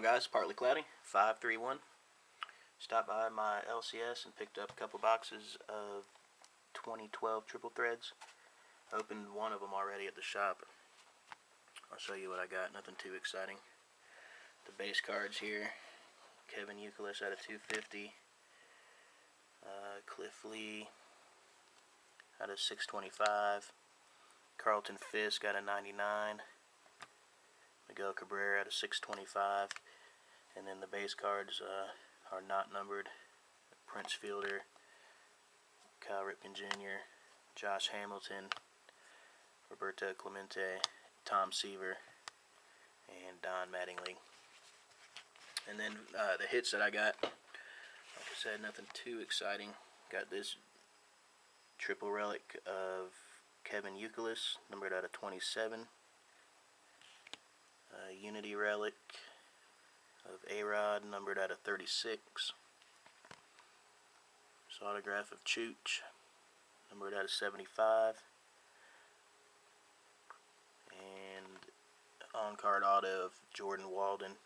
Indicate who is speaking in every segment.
Speaker 1: guys? Partly Cloudy, 531. Stopped by my LCS and picked up a couple boxes of 2012 triple threads. Opened one of them already at the shop. I'll show you what I got. Nothing too exciting. The base cards here. Kevin Youkilis out of 250. Cliff Lee out of 625. Carlton Fisk out of 99. Miguel Cabrera out of 625. And then the base cards are not numbered. Prince Fielder, Kyle Ripken Jr., Josh Hamilton, Roberto Clemente, Tom Seaver, and Don Mattingly. And then the hits that I got, like I said, nothing too exciting. Got this triple relic of Kevin Youkilis, numbered out of 27. Unity relic of A-Rod, numbered out of 36. This autograph of Chooch, numbered out of 75. And on-card auto of Jordan Walden.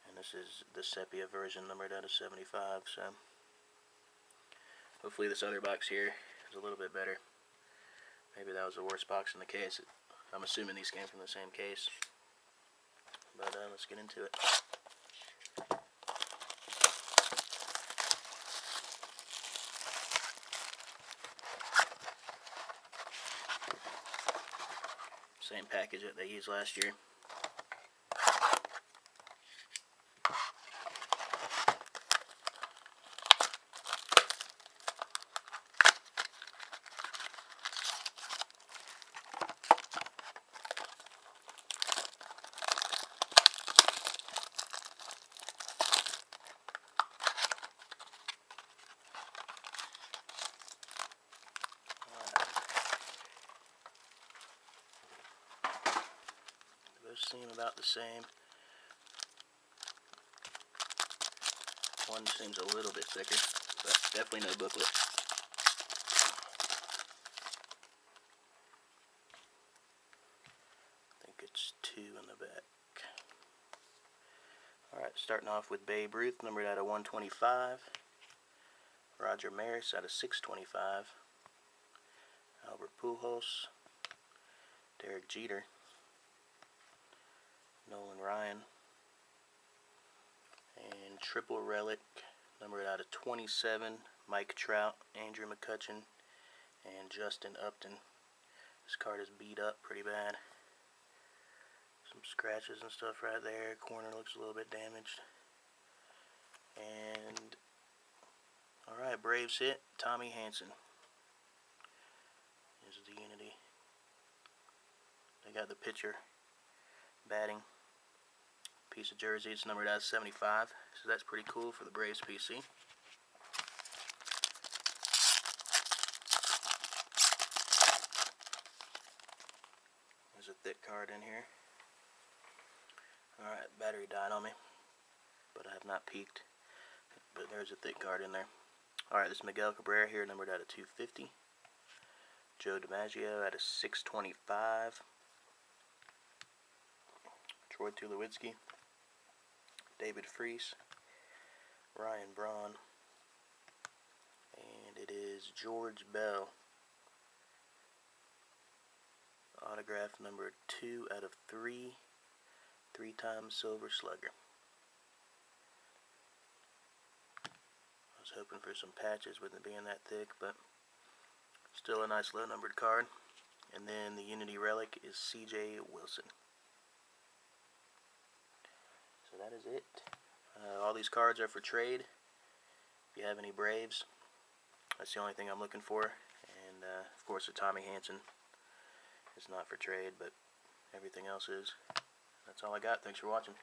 Speaker 1: And this is the sepia version, numbered out of 75. So hopefully this other box here is a little bit better. Maybe that was the worst box in the case. I'm assuming these came from the same case. But let's get into it. Same package that they used last year. Seem about the same. One seems a little bit thicker, but definitely no booklet. I think it's 2 in the back. Alright, starting off with Babe Ruth, numbered out of 125. Roger Maris out of 625. Albert Pujols. Derek Jeter. Nolan Ryan, and triple relic, numbered out of 27, Mike Trout, Andrew McCutchen, and Justin Upton. This card is beat up pretty bad. Some scratches and stuff right there. Corner looks a little bit damaged. And, alright, Braves hit, Tommy Hanson. This is the Unity. They got the pitcher batting. Piece of jersey, it's numbered out of 75, so that's pretty cool for the Braves PC. There's a thick card in here. Alright, battery died on me, but I have not peeked. But there's a thick card in there. Alright, this is Miguel Cabrera here, numbered out of 250. Joe DiMaggio out of 625. Troy Tulowitzki. David Freese, Ryan Braun, and it is George Bell. Autograph number 2 out of 3, 3-time Silver Slugger. I was hoping for some patches with it being that thick, but still a nice low numbered card. And then the Unity relic is C.J. Wilson. So that is it. All these cards are for trade. If you have any Braves, that's the only thing I'm looking for. And of course the Tommy Hanson is not for trade, but everything else is. That's all I got. Thanks for watching.